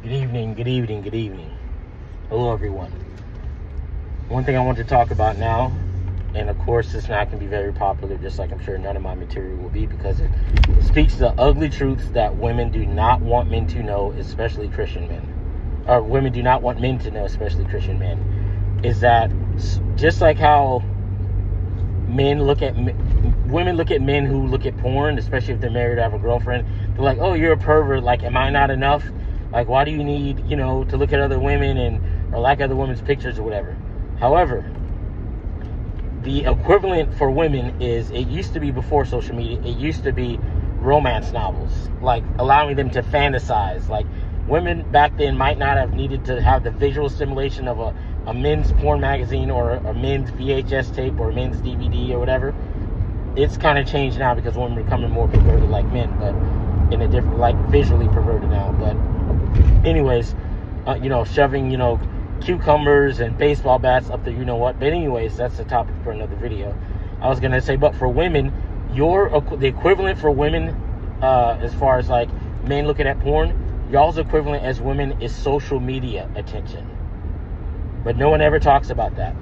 Good evening, good evening, good evening. Hello, everyone. One thing I want to talk about now, and of course, it's not going to be very popular, just like I'm sure none of my material will be, because it speaks to the ugly truths that women do not want men to know, especially Christian men. Or women do not want men to know, especially Christian men. Is that just like how women look at men who look at porn, especially if they're married or have a girlfriend, they're like, oh, you're a pervert. Like, am I not enough? Like, why do you need, to look at other women or like other women's pictures or whatever? However, the equivalent for women is, it used to be before social media, it used to be romance novels, like allowing them to fantasize. Like, women back then might not have needed to have the visual stimulation of a men's porn magazine or a men's VHS tape or a men's DVD or whatever. It's kind of changed now because women are becoming more perverted like men, but in a different, like visually perverted now. But anyways, shoving, cucumbers and baseball bats up there, what. But anyways, that's the topic for another video. I was going to say, but for women, the equivalent for women, as far as like men looking at porn, y'all's equivalent as women is social media attention. But no one ever talks about that.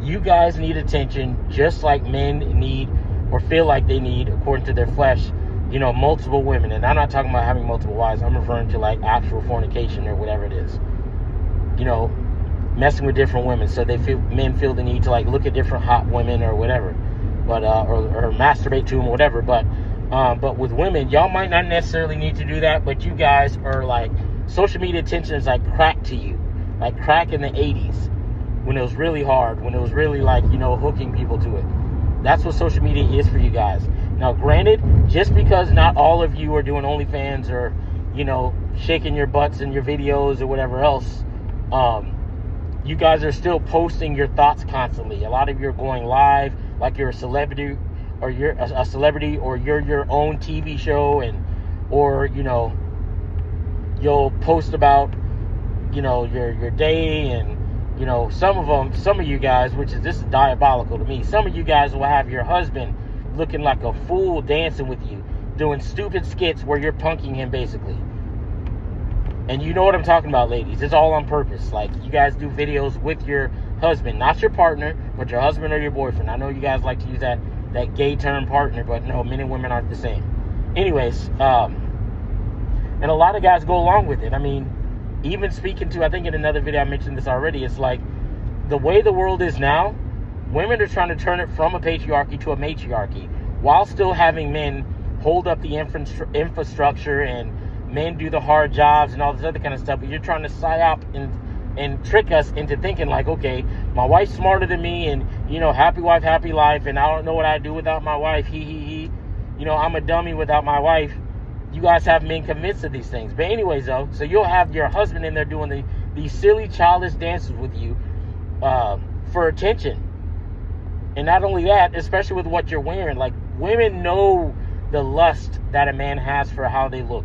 You guys need attention just like men need or feel like they need, according to their flesh, multiple women. And I'm not talking about having multiple wives. I'm referring to like actual fornication or whatever it is. Messing with different women. So men feel the need to like look at different hot women or whatever. But, or masturbate to them or whatever. But with women, y'all might not necessarily need to do that. But you guys are like, social media attention is like crack to you. Like crack in the 80s. When it was really hard. When it was really like, hooking people to it. That's what social media is for you guys. Now, granted, just because not all of you are doing OnlyFans or, shaking your butts in your videos or whatever else, you guys are still posting your thoughts constantly. A lot of you are going live like you're a celebrity, or you're a celebrity, or you're your own TV show, or you'll post about, your day, and some of you guys, this is diabolical to me. Some of you guys will have your husband looking like a fool dancing with you, doing stupid skits where you're punking him basically. And you know what I'm talking about, ladies. It's all on purpose. Like, you guys do videos with your husband, not your partner, but your husband or your boyfriend. I know you guys like to use that gay term, partner, but no, men and women aren't the same. Anyways, and a lot of guys go along with it. I mean, even speaking to, I think in another video I mentioned this already, it's like, the way the world is now, women are trying to turn it from a patriarchy to a matriarchy, while still having men hold up the infrastructure and men do the hard jobs and all this other kind of stuff. But you're trying to psyop and trick us into thinking like, okay, my wife's smarter than me, and happy wife, happy life, and I don't know what I'd do without my wife. I'm a dummy without my wife. You guys have men convinced of these things. But anyways, though, so you'll have your husband in there doing these silly, childish dances with you for attention. And not only that, especially with what you're wearing. Like, women know the lust that a man has for how they look.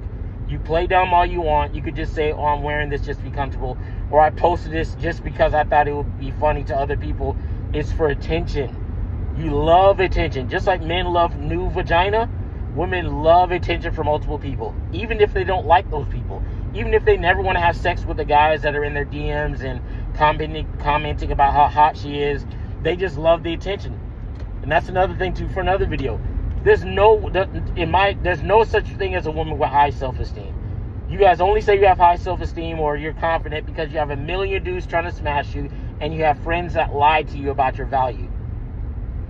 You play dumb all you want. You could just say, oh, I'm wearing this just to be comfortable. Or I posted this just because I thought it would be funny to other people. It's for attention. You love attention. Just like men love new vagina, women love attention from multiple people. Even if they don't like those people. Even if they never want to have sex with the guys that are in their DMs and commenting about how hot she is. They just love the attention. And that's another thing too for another video. There's no such thing as a woman with high self-esteem. You guys only say you have high self-esteem or you're confident because you have a million dudes trying to smash you, and you have friends that lie to you about your value.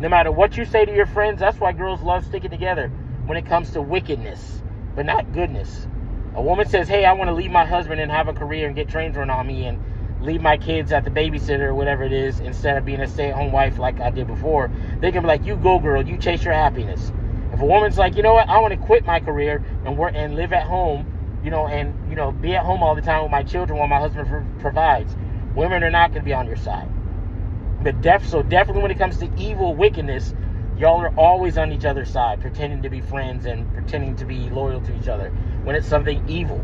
No matter what you say to your friends, that's why girls love sticking together when it comes to wickedness, but not goodness. A woman says, hey, I want to leave my husband and have a career and get trains run on me and leave my kids at the babysitter or whatever it is, instead of being a stay-at-home wife like I did before. They can be like, you go, girl, you chase your happiness. If a woman's like, you know what, I want to quit my career and work and live at home, and be at home all the time with my children while my husband provides, women are not going to be on your side. But definitely when it comes to evil wickedness, y'all are always on each other's side, pretending to be friends and pretending to be loyal to each other when it's something evil.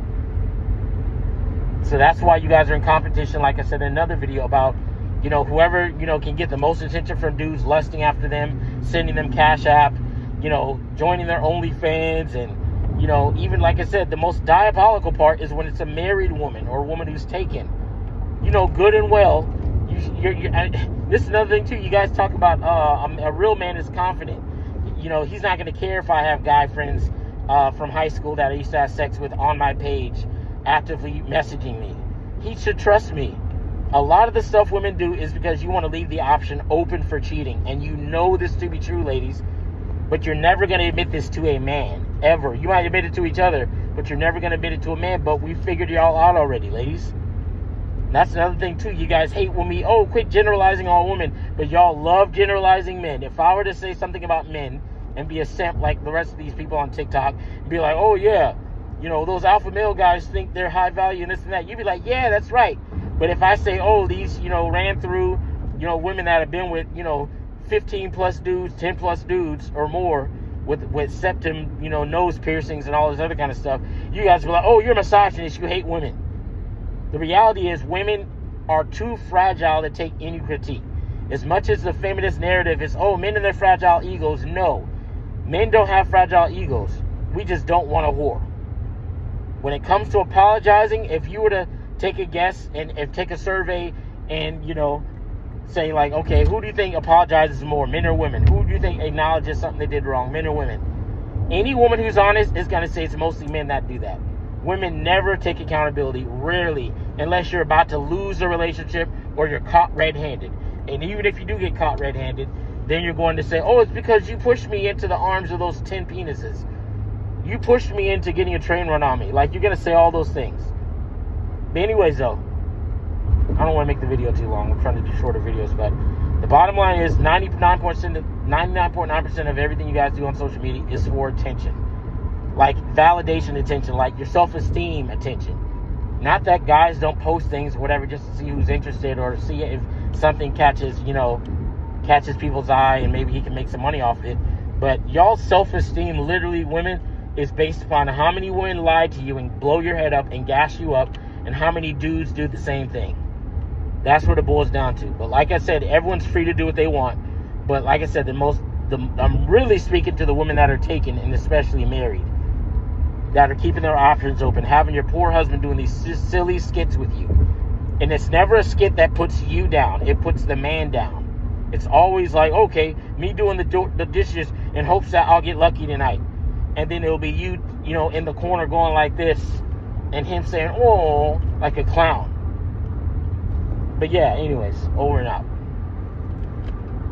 So that's why you guys are in competition, like I said in another video, about, whoever, can get the most attention from dudes lusting after them, sending them Cash App, joining their OnlyFans and, You know, even like I said, the most diabolical part is when it's a married woman or a woman who's taken. You know, good and well. This is another thing too. You guys talk about a real man is confident. You know, he's not going to care if I have guy friends from high school that I used to have sex with on my page, actively messaging me. He should trust me. A lot of the stuff women do is because you want to leave the option open for cheating. And you know this to be true, ladies. But you're never going to admit this to a man, ever. You might admit it to each other, but you're never going to admit it to a man. But we figured y'all out already, ladies. And that's another thing, too. You guys hate when we, quit generalizing all women. But y'all love generalizing men. If I were to say something about men and be a simp like the rest of these people on TikTok, and be like, oh, yeah, you know, those alpha male guys think they're high value and this and that. You'd be like, yeah, that's right. But if I say, oh, these, you know, ran through, you know, women that have been with, you know, 15 plus dudes, 10 plus dudes or more with septum, you know, nose piercings and all this other kind of stuff, you guys will be like, oh, you're a misogynist, you hate women. The reality is women are too fragile to take any critique. As much as the feminist narrative is, oh, men and their fragile egos, no. Men don't have fragile egos. We just don't want a whore. When it comes to apologizing, if you were to take a guess and take a survey and, you know, say like, okay, who do you think apologizes more, men or women? Who do you think acknowledges something they did wrong, men or women? Any woman who's honest is going to say it's mostly men that do that. Women never take accountability, rarely, unless you're about to lose a relationship or you're caught red-handed. And even if you do get caught red-handed, then you're going to say, oh, it's because you pushed me into the arms of those 10 penises. You pushed me into getting a train run on me. Like, you're going to say all those things. But anyways, though, I don't want to make the video too long. I'm trying to do shorter videos, but the bottom line is 99.9% of everything you guys do on social media is for attention. Like validation attention, like your self-esteem attention. Not that guys don't post things, whatever, just to see who's interested or see if something catches people's eye and maybe he can make some money off it. But y'all's self-esteem, literally, women, is based upon how many women lie to you and blow your head up and gas you up, and how many dudes do the same thing. That's what it boils down to. But like I said, everyone's free to do what they want. But like I said, I'm really speaking to the women that are taken, and especially married, that are keeping their options open, having your poor husband doing these silly skits with you. And it's never a skit that puts you down. It puts the man down. It's always like, okay, me doing the dishes in hopes that I'll get lucky tonight. And then it'll be you, you know, in the corner going like this, and him saying, oh, like a clown. But yeah, anyways, over and out.